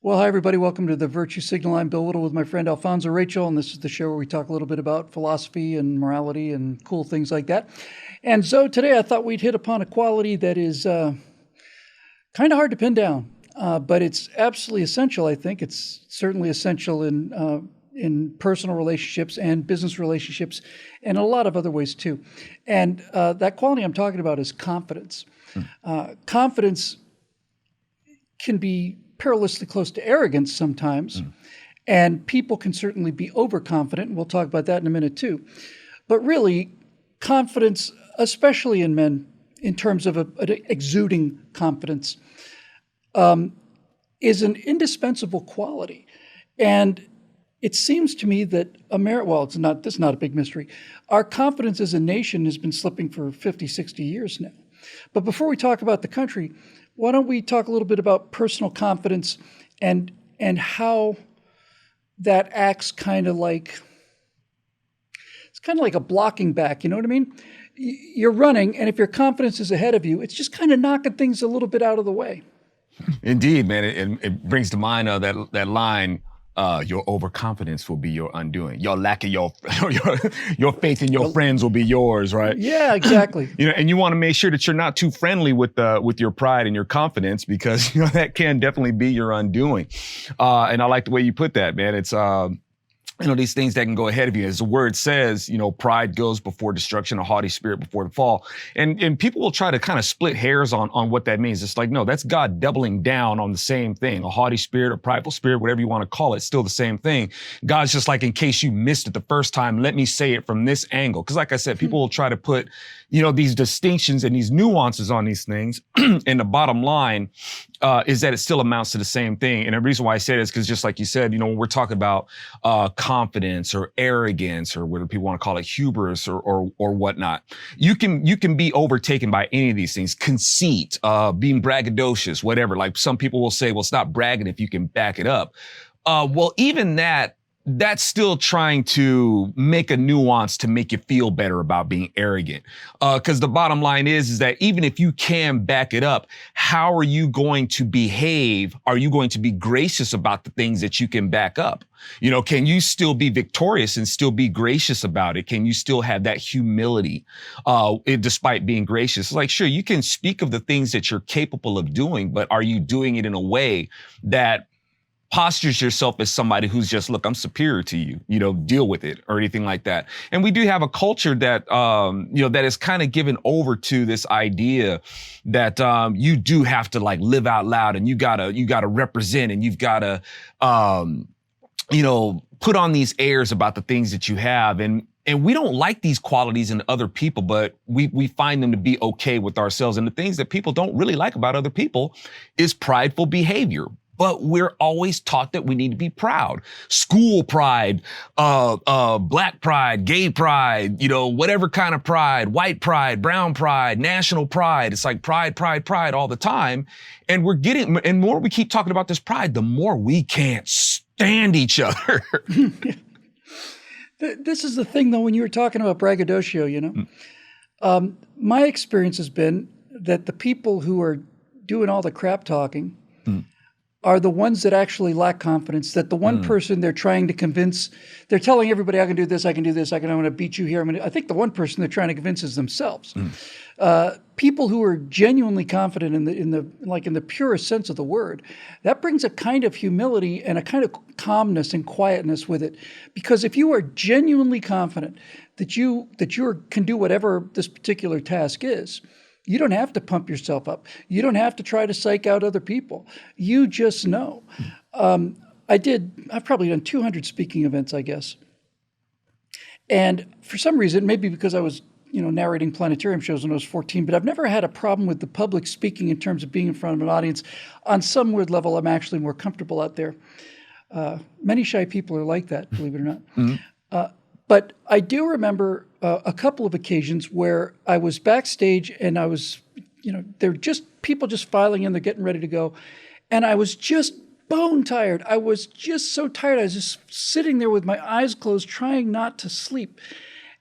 Well, hi, everybody. Welcome to the Virtue Signal. I'm Bill Whittle with my friend Alfonso Rachel, and this is the show where we talk a little bit about philosophy and morality and cool things like that. And so today I thought we'd hit upon a quality that is kind of hard to pin down, but it's absolutely essential, I think. It's certainly essential in personal relationships and business relationships and a lot of other ways too. And that quality I'm talking about is confidence. Confidence can be perilously close to arrogance sometimes, and people can certainly be overconfident, and we'll talk about that in a minute too. But really, confidence, especially in men, in terms of an exuding confidence, is an indispensable quality. And it seems to me that this is not a big mystery. Our confidence as a nation has been slipping for 50, 60 years now. But before we talk about the country, why don't we talk a little bit about personal confidence and how that acts it's kind of like a blocking back, you know what I mean? You're running, and if your confidence is ahead of you, it's just kind of knocking things a little bit out of the way. Indeed, man. It brings to mind that line, your overconfidence will be your undoing. Your lack of your faith in your friends will be yours, right? Yeah, exactly. And you want to make sure that you're not too friendly with your pride and your confidence, because that can definitely be your undoing. And I like the way you put that, man. It's these things that can go ahead of you. As the word says, pride goes before destruction, a haughty spirit before the fall. And people will try to kind of split hairs on what that means. It's like, no, that's God doubling down on the same thing. A haughty spirit, a prideful spirit, whatever you want to call it, still the same thing. God's just like, in case you missed it the first time, let me say it from this angle. Because like I said, people will try to put, these distinctions and these nuances on these things. And the bottom line is that it still amounts to the same thing. And the reason why I say this is because, just like you said, when we're talking about confidence or arrogance, or whether people want to call it hubris or whatnot, you can be overtaken by any of these things. Conceit, being braggadocious, whatever. Like some people will say, well, stop bragging if you can back it up. Well, even that's still trying to make a nuance to make you feel better about being arrogant. Because the bottom line is that even if you can back it up, how are you going to behave? Are you going to be gracious about the things that you can back up? Can you still be victorious and still be gracious about it? Can you still have that humility despite being gracious? It's like, sure, you can speak of the things that you're capable of doing, but are you doing it in a way that postures yourself as somebody who's just, look, I'm superior to you, deal with it, or anything like that. And we do have a culture that, that is kind of given over to this idea that you do have to like live out loud, and you gotta represent, and you've gotta, put on these airs about the things that you have. And we don't like these qualities in other people, but we find them to be okay with ourselves. And the things that people don't really like about other people is prideful behavior. But we're always taught that we need to be proud. School pride, black pride, gay pride, whatever kind of pride, white pride, brown pride, national pride. It's like pride all the time. And the more we keep talking about this pride, the more we can't stand each other. This is the thing, though, when you were talking about braggadocio, my experience has been that the people who are doing all the crap talking are the ones that actually lack confidence, that the one person they're trying to convince, they're telling everybody, I can do this, I'm going to beat you here. I think the one person they're trying to convince is themselves. People who are genuinely confident in the purest sense of the word, that brings a kind of humility and a kind of calmness and quietness with it. Because if you are genuinely confident that you can do whatever this particular task is, you don't have to pump yourself up. You don't have to try to psych out other people. You just know. I've probably done 200 speaking events, I guess. And for some reason, maybe because I was, narrating planetarium shows when I was 14, but I've never had a problem with the public speaking in terms of being in front of an audience. On some weird level, I'm actually more comfortable out there. Many shy people are like that, believe it or not. But I do remember a couple of occasions where I was backstage and I was, they're just people just filing in, they're getting ready to go. And I was just bone tired. I was just so tired. I was just sitting there with my eyes closed, trying not to sleep.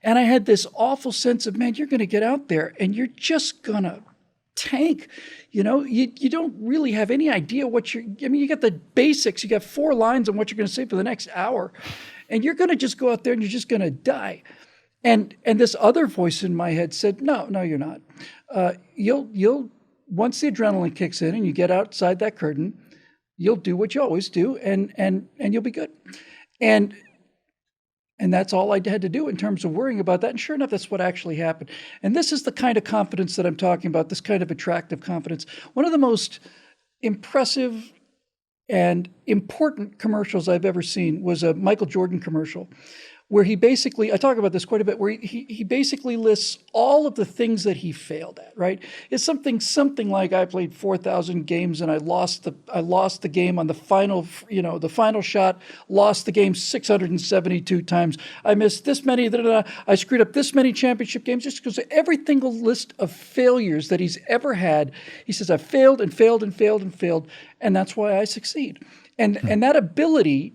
And I had this awful sense of, man, you're going to get out there and you're just going to tank. You know, you don't really have any idea what you got the basics. You got 4 lines on what you're going to say for the next hour, and you're going to just go out there and you're just going to die. And this other voice in my head said, no, you're not. You'll once the adrenaline kicks in and you get outside that curtain, you'll do what you always do, and you'll be good. And that's all I had to do in terms of worrying about that. And sure enough, that's what actually happened. And this is the kind of confidence that I'm talking about, this kind of attractive confidence. One of the most impressive and important commercials I've ever seen was a Michael Jordan commercial, where he basically, I talk about this quite a bit, where he basically lists all of the things that he failed at, right? It's something like, I played 4,000 games and I lost the game on the final, the final shot, lost the game 672 times. I missed this many, I screwed up this many championship games, just because every single list of failures that he's ever had, he says, I've failed and failed and failed and failed, and that's why I succeed. And that ability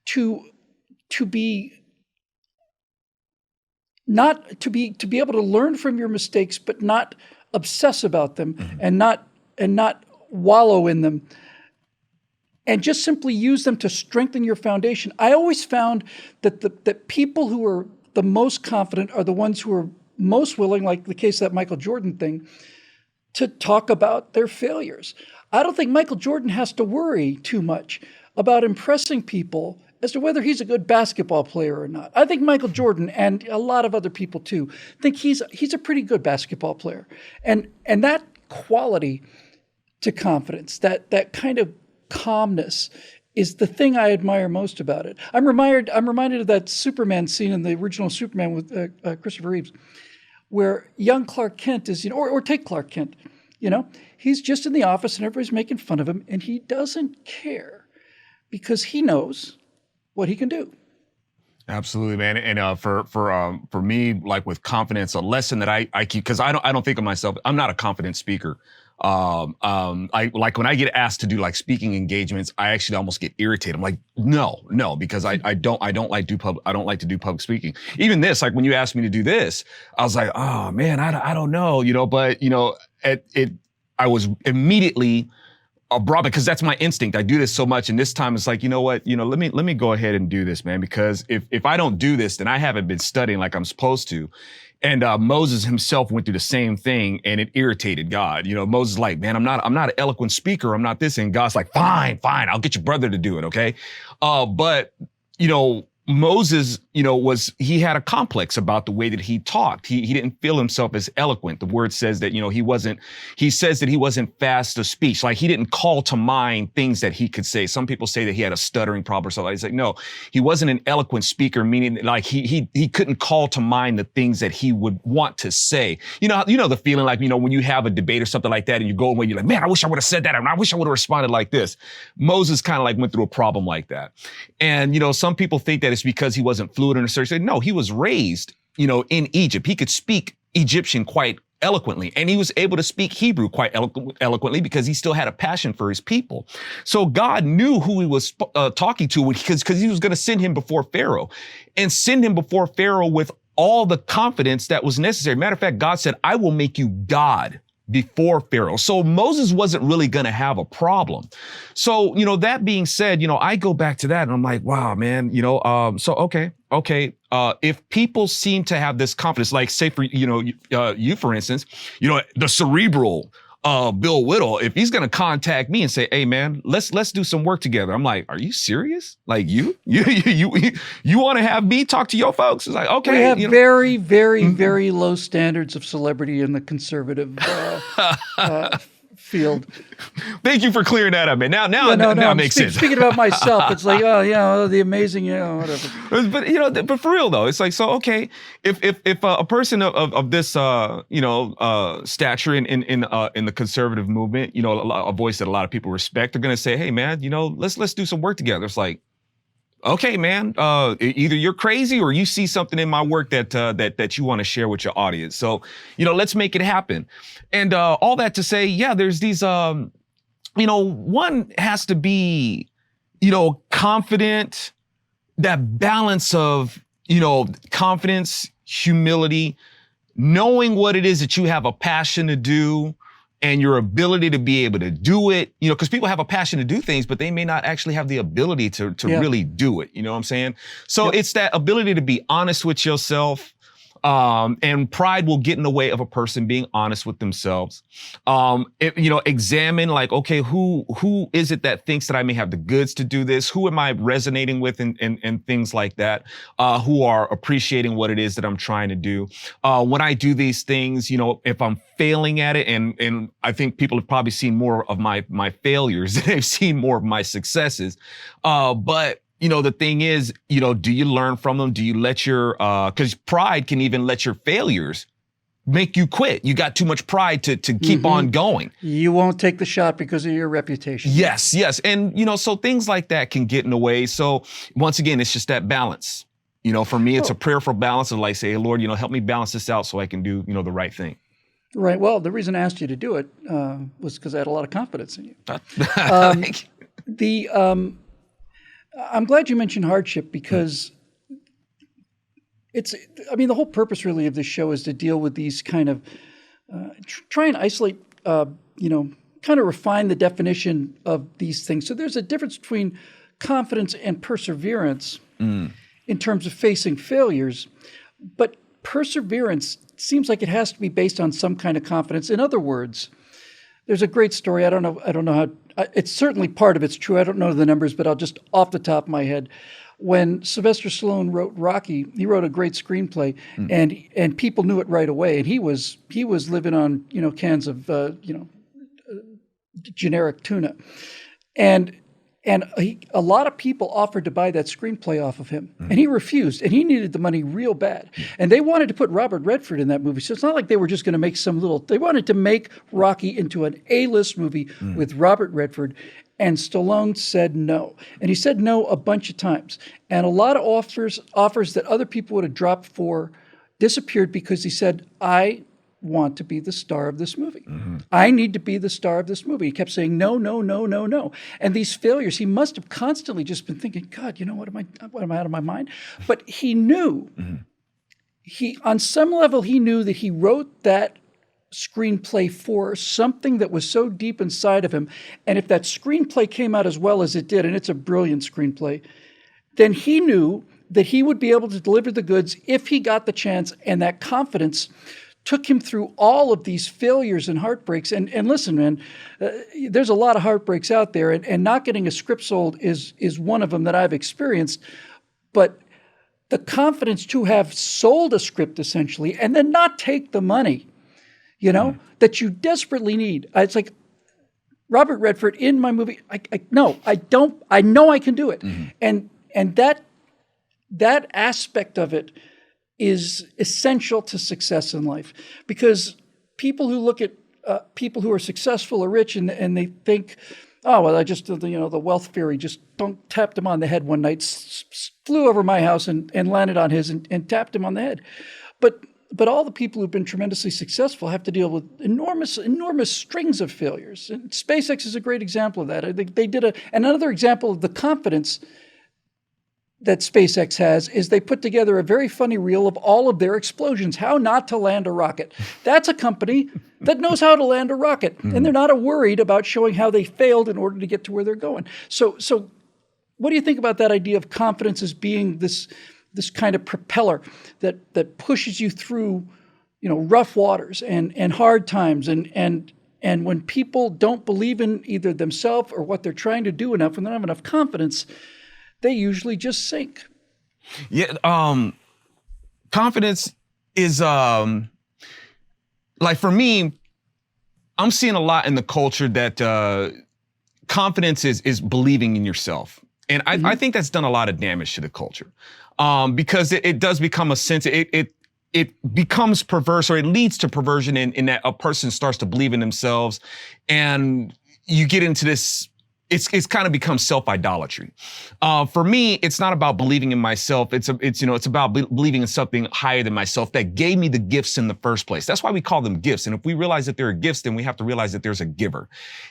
to be not to be able to learn from your mistakes, but not obsess about them, and not wallow in them, and just simply use them to strengthen your foundation. I always found that people who are the most confident are the ones who are most willing, like the case of that Michael Jordan thing, to talk about their failures. I don't think Michael Jordan has to worry too much about impressing people as to whether he's a good basketball player or not. I think Michael Jordan, and a lot of other people too, think he's a pretty good basketball player. And that quality to confidence, that kind of calmness, is the thing I admire most about it. I'm reminded of that Superman scene in the original Superman with Christopher Reeves, where young Clark Kent is, or take Clark Kent, he's just in the office and everybody's making fun of him, and he doesn't care because he knows what he can do. Absolutely, man. And for me, like with confidence, a lesson that I keep, because I don't think of myself, I'm not a confident speaker. I like when I get asked to do like speaking engagements, I actually almost get irritated. I'm like, no, because I don't like to do public speaking. Even this, like when you asked me to do this, I was like, oh man, I don't know, but I was immediately abroad, because that's my instinct. I do this so much, and this time it's like, you know what, let me go ahead and do this, man, because if I don't do this, then I haven't been studying like I'm supposed to. And Moses himself went through the same thing, and it irritated God. Moses is like, man, I'm not an eloquent speaker. I'm not this. And God's like, fine, I'll get your brother to do it, okay? But Moses, he had a complex about the way that he talked. He didn't feel himself as eloquent. The word says that, he says that he wasn't fast of speech. Like he didn't call to mind things that he could say. Some people say that he had a stuttering problem or something. He's like, no, he wasn't an eloquent speaker, meaning like he couldn't call to mind the things that he would want to say. The feeling like, when you have a debate or something like that and you go away, you're like, man, I wish I would have said that. And I wish I would have responded like this. Moses kind of like went through a problem like that. And, some people think that it's because he wasn't fluent in a certain. No, he was raised, in Egypt. He could speak Egyptian quite eloquently, and he was able to speak Hebrew quite eloquently because he still had a passion for his people. So God knew who he was talking to, because he was going to send him before Pharaoh, and send him before Pharaoh with all the confidence that was necessary. Matter of fact, God said, I will make you God before Pharaoh. So Moses wasn't really going to have a problem. So, that being said, I go back to that and I'm like, wow, man, okay. If people seem to have this confidence, like say for, you, for instance, the cerebral, Bill Whittle, if he's going to contact me and say, hey man, let's do some work together. I'm like, are you serious? Like you want to have me talk to your folks? It's like, okay. We have very, very, very low standards of celebrity in the conservative field. Thank you for clearing that up, man. Now it makes sense. Speaking about myself, it's like, the amazing, whatever. But for real though, it's like, so okay, if a person of this stature in the conservative movement, a voice that a lot of people respect, are going to say, hey man, let's do some work together. It's like, okay, man, either you're crazy or you see something in my work that you want to share with your audience. So, let's make it happen. And all that to say, yeah, there's these, one has to be, confident, that balance of, confidence, humility, knowing what it is that you have a passion to do, and your ability to be able to do it, because people have a passion to do things, but they may not actually have the ability to really do it. You know what I'm saying? So it's that ability to be honest with yourself. And pride will get in the way of a person being honest with themselves. Examine like, okay, who is it that thinks that I may have the goods to do this? Who am I resonating with and things like that? Who are appreciating what it is that I'm trying to do? When I do these things, if I'm failing at it, and I think people have probably seen more of my failures than they've seen more of my successes. But the thing is, do you learn from them? Do you let your, because pride can even let your failures make you quit. You got too much pride to keep on going. You won't take the shot because of your reputation. Yes. And, so things like that can get in the way. So once again, it's just that balance. For me, it's a prayer for balance of like, say, hey, Lord, help me balance this out so I can do, the right thing. Right. Well, the reason I asked you to do it was because I had a lot of confidence in you. I'm glad you mentioned hardship because the whole purpose really of this show is to deal with these kind of, try and isolate, kind of refine the definition of these things. So there's a difference between confidence and perseverance in terms of facing failures, but perseverance seems like it has to be based on some kind of confidence. In other words, there's a great story. I don't know how. It's certainly part of it's true. I don't know the numbers, but I'll just off the top of my head. When Sylvester Stallone wrote Rocky, he wrote a great screenplay, and people knew it right away. And he was living on cans of generic tuna, and a lot of people offered to buy that screenplay off of him, and he refused. And he needed the money real bad, and they wanted to put Robert Redford in that movie. So it's not like they were just going to make they wanted to make Rocky into an A-list movie with Robert Redford, and Stallone said no. And he said no a bunch of times, and a lot of offers that other people would have dropped for disappeared because he said, I want to be the star of this movie. I need to be the star of this movie. He kept saying no, no, no, no, no. And these failures, he must have constantly just been thinking, God, what am I out of my mind? But he knew, on some level, he knew that he wrote that screenplay for something that was so deep inside of him. And if that screenplay came out as well as it did, and it's a brilliant screenplay, then he knew that he would be able to deliver the goods if he got the chance, and that confidence took him through all of these failures and heartbreaks. And listen, man, there's a lot of heartbreaks out there, and not getting a script sold is one of them that I've experienced. But the confidence to have sold a script essentially, and then not take the money, that you desperately need. It's like Robert Redford in my movie. I know I can do it, and that aspect of it is essential to success in life, because people who look at people who are successful or rich and they think, oh, well, I just, the wealth fairy just tapped him on the head one night, flew over my house and landed on his and tapped him on the head. But all the people who've been tremendously successful have to deal with enormous strings of failures. And SpaceX is a great example of that. I think they did another example of the confidence that SpaceX has is they put together a very funny reel of all of their explosions, how not to land a rocket. That's a company that knows how to land a rocket, and they're not worried about showing how they failed in order to get to where they're going. So what do you think about that idea of confidence as being this kind of propeller that pushes you through, rough waters and hard times, and when people don't believe in either themselves or what they're trying to do enough, when they don't have enough confidence, they usually just sink. Yeah, confidence is like, for me, I'm seeing a lot in the culture that confidence is believing in yourself. And I think that's done a lot of damage to the culture, because it does become a sense, it becomes perverse, or it leads to perversion in that a person starts to believe in themselves, and you get into this. It's kind of become self-idolatry. For me, it's not about believing in myself. It's about believing in something higher than myself that gave me the gifts in the first place. That's why we call them gifts. And if we realize that there are gifts, then we have to realize that there's a giver.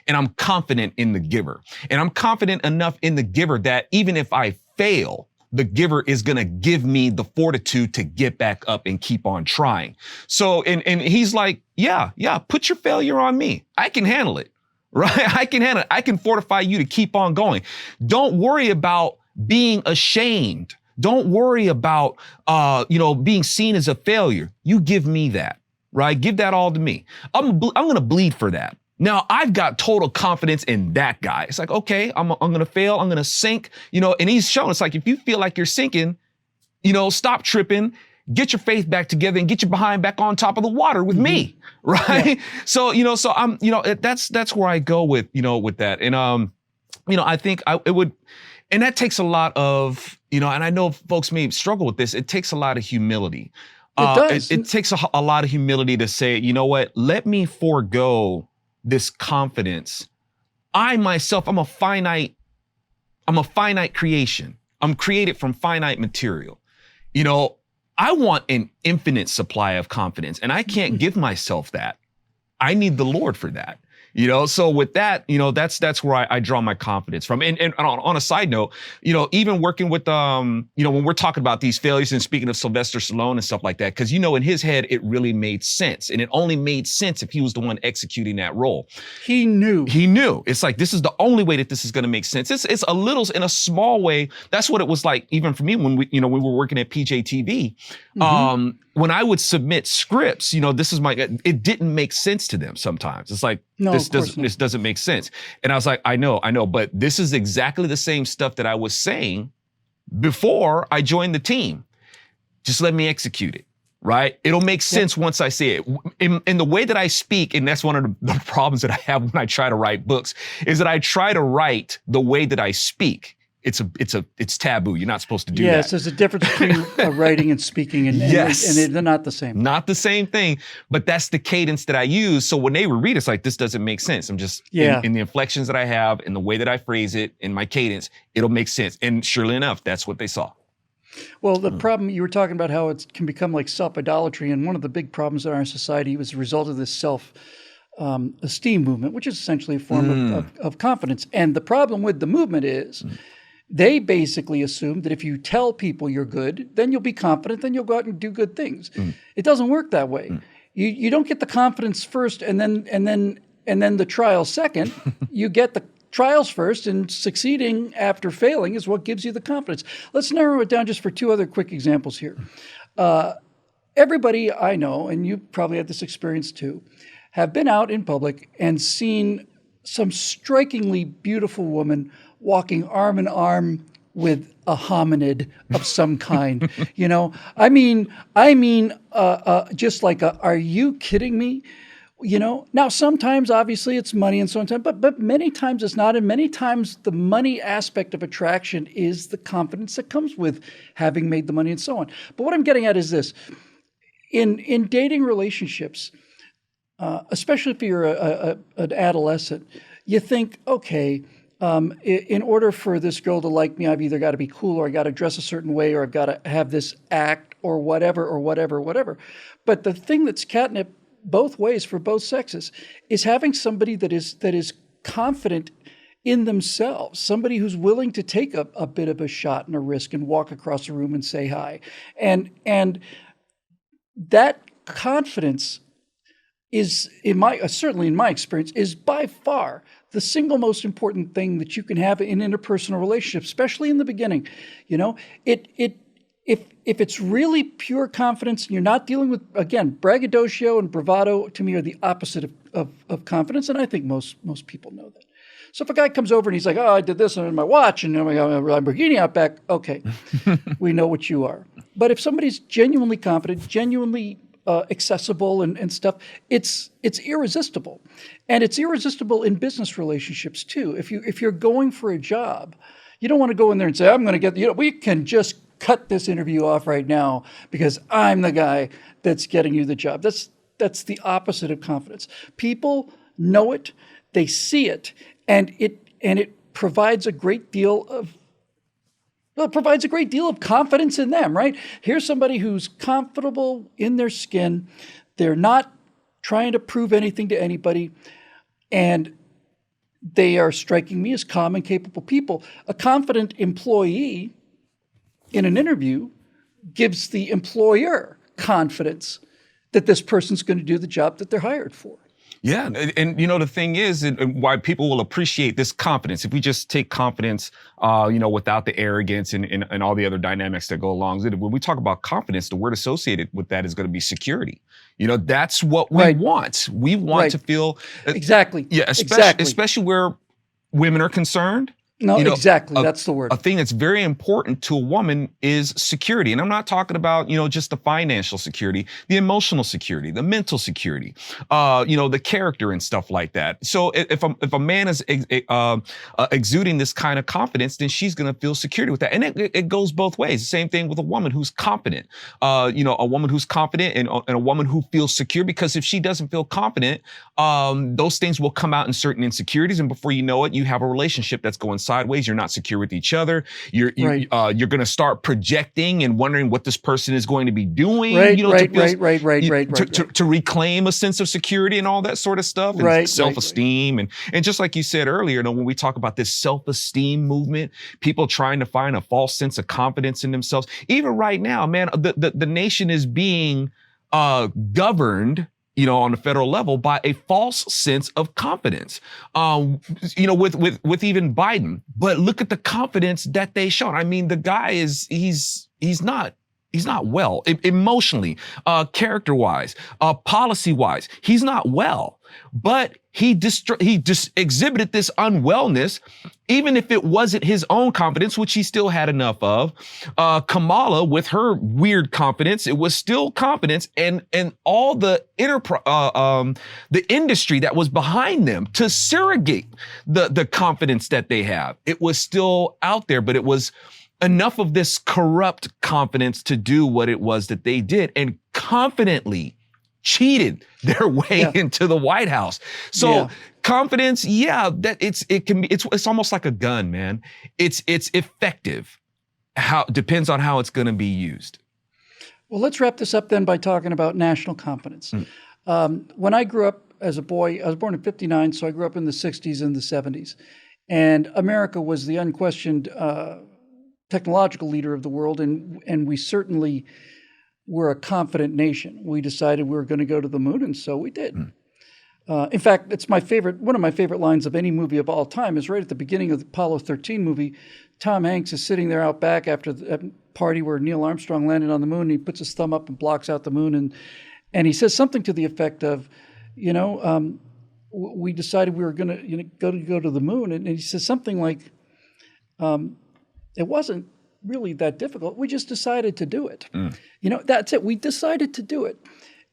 And I'm confident in the giver. And I'm confident enough in the giver that even if I fail, the giver is going to give me the fortitude to get back up and keep on trying. So, and he's like, yeah, put your failure on me. I can handle it, right? I can handle it. I can fortify you to keep on going. Don't worry about being ashamed. Don't worry about, being seen as a failure. You give me that, right? Give that all to me. I'm going to bleed for that. Now I've got total confidence in that guy. It's like, okay, I'm going to fail. I'm going to sink, and he's showing it's like, if you feel like you're sinking, stop tripping, get your faith back together and get your behind back on top of the water with me. Right. Yeah. So, so I'm, that's where I go with, with that. And, I think it would, and that takes a lot of, and I know folks may struggle with this. It takes a lot of humility. It does. It takes a lot of humility to say, you know what, let me forego this confidence. I myself, I'm a finite creation. I'm created from finite material. I want an infinite supply of confidence, and I can't give myself that. I need the Lord for that. So with that, that's where I draw my confidence from. And on a side note, even working with, when we're talking about these failures and speaking of Sylvester Stallone and stuff like that, because, in his head, it really made sense. And it only made sense if he was the one executing that role. He knew. It's like, this is the only way that this is going to make sense. It's a little, in a small way. That's what it was like, even for me, when we were working at PJTV. When I would submit scripts, this is it didn't make sense to them sometimes. It's like, this doesn't make sense. And I was like, I know, but this is exactly the same stuff that I was saying before I joined the team. Just let me execute it, right? It'll make sense once I say it. In the way that I speak, and that's one of the problems that I have when I try to write books, is that I try to write the way that I speak. It's taboo. You're not supposed to do that. Yes, there's a difference between writing and speaking, and they're not the same. Not the same thing, but that's the cadence that I use. So when they would read, it's like, this doesn't make sense. I'm just, in the inflections that I have, in the way that I phrase it, in my cadence, it'll make sense. And surely enough, that's what they saw. Well, the problem, you were talking about how it can become like self-idolatry, and one of the big problems in our society was the result of this self-esteem movement, which is essentially a form of confidence. And the problem with the movement is they basically assume that if you tell people you're good, then you'll be confident, then you'll go out and do good things. It doesn't work that way. You don't get the confidence first and then the trial second. You get the trials first, and succeeding after failing is what gives you the confidence. Let's narrow it down just for two other quick examples here. Everybody I know, and you probably had this experience too, have been out in public and seen some strikingly beautiful woman walking arm in arm with a hominid of some kind. Just like are you kidding me? Now sometimes obviously it's money and so on, but many times it's not. And many times the money aspect of attraction is the confidence that comes with having made the money and so on. But what I'm getting at is this: in dating relationships, especially if you're an adolescent, you think, okay, in order for this girl to like me, I've either got to be cool, or I got to dress a certain way, or I've got to have this act, or whatever. But the thing that's catnip both ways for both sexes is having somebody that is confident in themselves, somebody who's willing to take a bit of a shot and a risk and walk across the room and say hi. And that confidence is, certainly in my experience, is by far the single most important thing that you can have in interpersonal relationships, especially in the beginning. If it's really pure confidence and you're not dealing with, again, braggadocio and bravado, to me, are the opposite of confidence, and I think most people know that. So if a guy comes over and he's like, oh, I did this on my watch and I got a Lamborghini out back, okay, we know what you are. But if somebody's genuinely confident, genuinely accessible and stuff, it's irresistible. And it's irresistible in business relationships too. If you're going for a job, you don't want to go in there and say, I'm going to get, we can just cut this interview off right now because I'm the guy that's getting you the job. That's the opposite of confidence. People know it, they see it, and it provides a great deal of confidence in them, right? Here's somebody who's comfortable in their skin. They're not trying to prove anything to anybody, and they are striking me as calm and capable people. A confident employee in an interview gives the employer confidence that this person's going to do the job that they're hired for. Yeah, and you know the thing is, and why people will appreciate this confidence. If we just take confidence, without the arrogance and all the other dynamics that go along with it. When we talk about confidence, the word associated with that is going to be security. That's what we want. We want to feel exactly. Yeah, especially where women are concerned. No, exactly. That's the word. A thing that's very important to a woman is security. And I'm not talking about, just the financial security, the emotional security, the mental security, the character and stuff like that. So if a man is exuding this kind of confidence, then she's going to feel security with that. And it goes both ways. The same thing with a woman who's confident, a woman who's confident and a woman who feels secure, because if she doesn't feel confident, those things will come out in certain insecurities. And before you know it, you have a relationship that's going sideways. You're not secure with each other. You're going to start projecting and wondering what this person is going to be doing. To reclaim a sense of security and all that sort of stuff. And self-esteem. And just like you said earlier, when we talk about this self-esteem movement, people trying to find a false sense of confidence in themselves. Even right now, man, the nation is being governed on the federal level by a false sense of confidence, with even Biden. But look at the confidence that they showed. I mean, the guy he's not well emotionally, character-wise, policy-wise. He's not well, but he just exhibited this unwellness, even if it wasn't his own confidence, which he still had enough of. Kamala, with her weird confidence, it was still confidence, and all the the industry that was behind them to surrogate the confidence that they have. It was still out there, but it was enough of this corrupt confidence to do what it was that they did, and confidently cheated their way into the White House. So confidence, that it's almost like a gun, man. It's effective. Depends on how it's going to be used. Well, let's wrap this up then by talking about national confidence. When I grew up as a boy, I was born in '59, so I grew up in the '60s and the '70s, and America was the unquestioned technological leader of the world, and we certainly were a confident nation. We decided we were going to go to the moon, and so we did. In fact, it's one of my favorite lines of any movie of all time is right at the beginning of the Apollo 13 movie. Tom Hanks is sitting there out back after the party where Neil Armstrong landed on the moon, and he puts his thumb up and blocks out the moon, and he says something to the effect of, we decided we were going to go to the moon, and he says something like, it wasn't really that difficult. We just decided to do it. That's it. We decided to do it.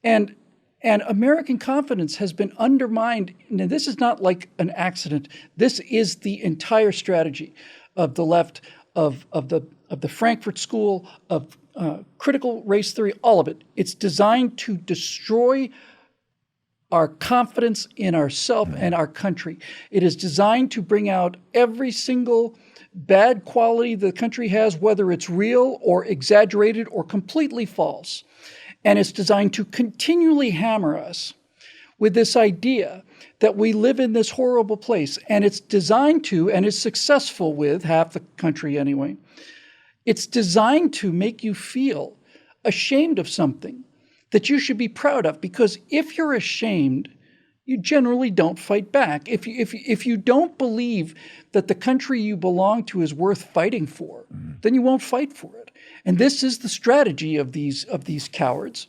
And American confidence has been undermined. And this is not like an accident. This is the entire strategy of the left, of the Frankfurt School, of critical race theory, all of it. It's designed to destroy our confidence in ourselves and our country. It is designed to bring out every single bad quality the country has, whether it's real or exaggerated or completely false. And it's designed to continually hammer us with this idea that we live in this horrible place. And it's designed to, and is successful with, half the country anyway, it's designed to make you feel ashamed of something that you should be proud of. Because if you're ashamed, you generally don't fight back. If you don't believe that the country you belong to is worth fighting for, then you won't fight for it. And this is the strategy of these cowards.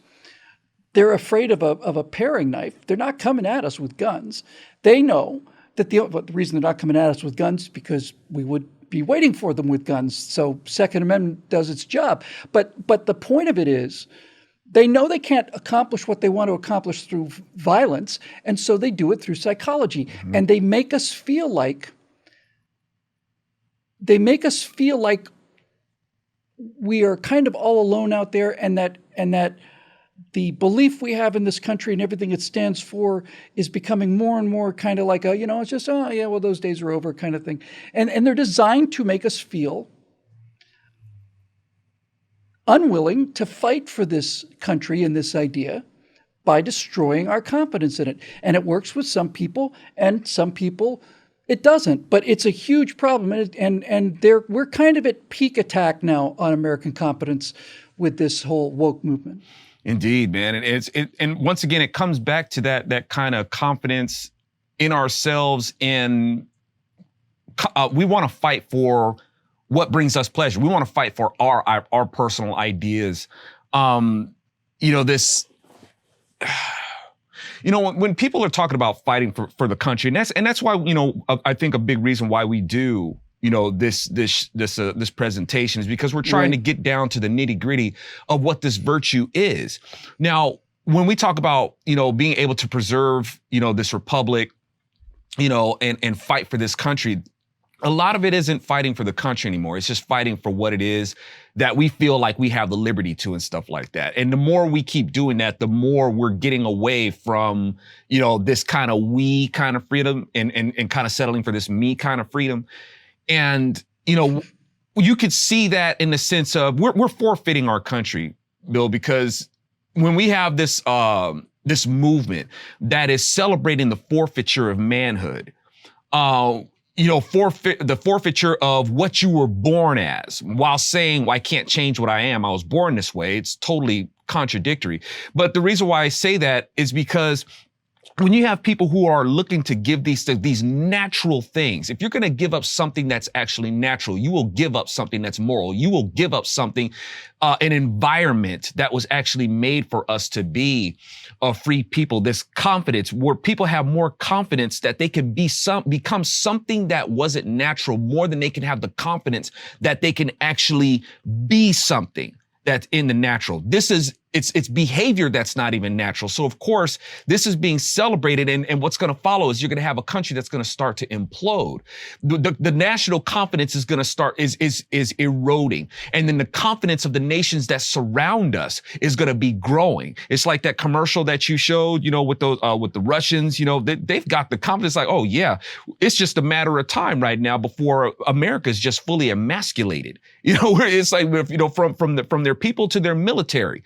They're afraid of a paring knife. They're not coming at us with guns. They know that the reason they're not coming at us with guns is because we would be waiting for them with guns. So Second Amendment does its job. But the point of it is, they know they can't accomplish what they want to accomplish through violence, and so they do it through psychology. And they make us feel like we are kind of all alone out there, and that the belief we have in this country and everything it stands for is becoming more and more kind of like it's just, those days are over kind of thing. And they're designed to make us feel unwilling to fight for this country and this idea by destroying our confidence in it. And it works with some people, and some people It doesn't, but it's a huge problem, and we're kind of at peak attack now on American competence with this whole woke movement. Indeed, man, and once again, it comes back to that kind of confidence in ourselves, and we want to fight for what brings us pleasure. We want to fight for our personal ideas. This. When people are talking about fighting for the country, and that's why, I think a big reason why we do, this presentation is because we're trying to get down to the nitty gritty of what this virtue is. Now, when we talk about, being able to preserve, this republic, and fight for this country, a lot of it isn't fighting for the country anymore. It's just fighting for what it is that we feel like we have the liberty to and stuff like that. And the more we keep doing that, the more we're getting away from, this kind of we kind of freedom and kind of settling for this me kind of freedom. And, you could see that in the sense of we're forfeiting our country, Bill, because when we have this movement that is celebrating the forfeiture of manhood, the forfeiture of what you were born as, while saying, well, I can't change what I am. I was born this way. It's totally contradictory. But the reason why I say that is because when you have people who are looking to give these natural things, if you're going to give up something that's actually natural, you will give up something that's moral. You will give up something, an environment that was actually made for us to be a free people. This confidence, where people have more confidence that they can become something that wasn't natural, more than they can have the confidence that they can actually be something that's in the natural. It's behavior that's not even natural. So of course, this is being celebrated, and what's going to follow is you're going to have a country that's going to start to implode. The national confidence is going to start is eroding, and then the confidence of the nations that surround us is going to be growing. It's like that commercial that you showed, with those with the Russians. They've got the confidence, like, oh yeah, it's just a matter of time right now before America is just fully emasculated. Where it's like, from their people to their military.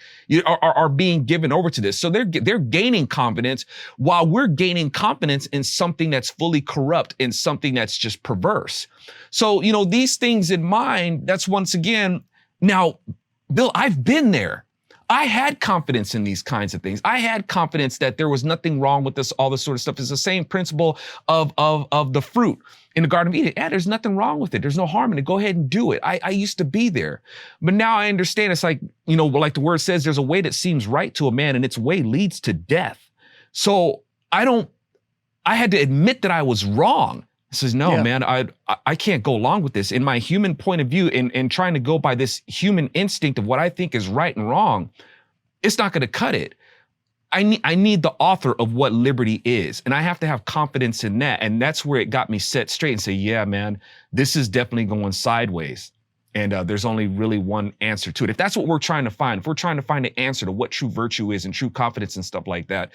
Are being given over to this. So they're gaining confidence while we're gaining confidence in something that's fully corrupt, in something that's just perverse. So, these things in mind, that's once again, now, Bill, I've been there. I had confidence in these kinds of things. I had confidence that there was nothing wrong with this, all this sort of stuff. It's the same principle of the fruit in the Garden of Eden. Yeah, there's nothing wrong with it. There's no harm in it. Go ahead and do it. I used to be there. But now I understand. It's like, like the word says, there's a way that seems right to a man and its way leads to death. So I had to admit that I was wrong. It says, no, man, I can't go along with this. In my human point of view, in trying to go by this human instinct of what I think is right and wrong, it's not going to cut it. I need the author of what liberty is, and I have to have confidence in that. And that's where it got me set straight and say, yeah, man, this is definitely going sideways. And there's only really one answer to it. If that's what we're trying to find, if we're trying to find an answer to what true virtue is and true confidence and stuff like that,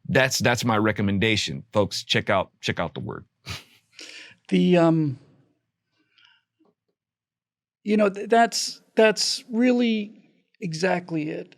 that's my recommendation, folks. Check out the word. That's really exactly it.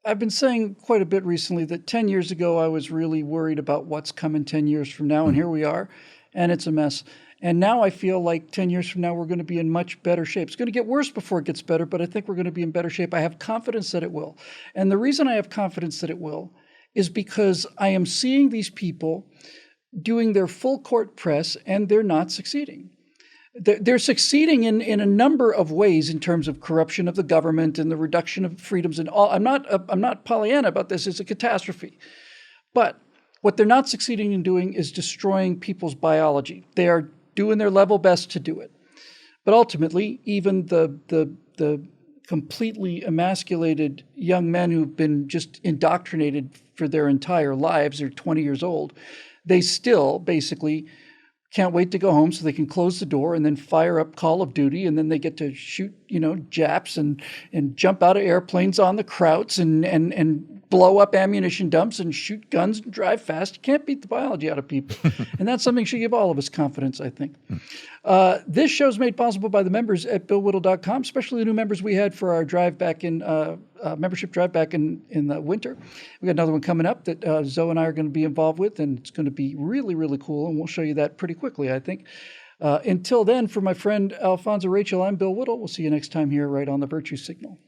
I've been saying quite a bit recently that 10 years ago, I was really worried about what's coming 10 years from now. And here we are, and it's a mess. And now I feel like 10 years from now, we're going to be in much better shape. It's going to get worse before it gets better, but I think we're going to be in better shape. I have confidence that it will. And the reason I have confidence that it will is because I am seeing these people doing their full court press, and they're not succeeding. They're succeeding in a number of ways in terms of corruption of the government and the reduction of freedoms and all. I'm not Pollyanna about this. It's a catastrophe. But what they're not succeeding in doing is destroying people's biology. They are doing their level best to do it. But ultimately, even the completely emasculated young men who've been just indoctrinated for their entire lives, they're 20 years old, they still basically can't wait to go home so they can close the door and then fire up Call of Duty, and then they get to shoot, Japs and jump out of airplanes on the Krauts and blow up ammunition dumps and shoot guns and drive fast. You can't beat the biology out of people. And that's something should give all of us confidence, I think. This show is made possible by the members at BillWhittle.com, especially the new members we had for our drive back in membership drive back in the winter. We got another one coming up that Zoe and I are going to be involved with, and it's going to be really, really cool. And we'll show you that pretty quickly, I think. Until then, for my friend Alfonso Rachel, I'm Bill Whittle. We'll see you next time here right on the Virtue Signal.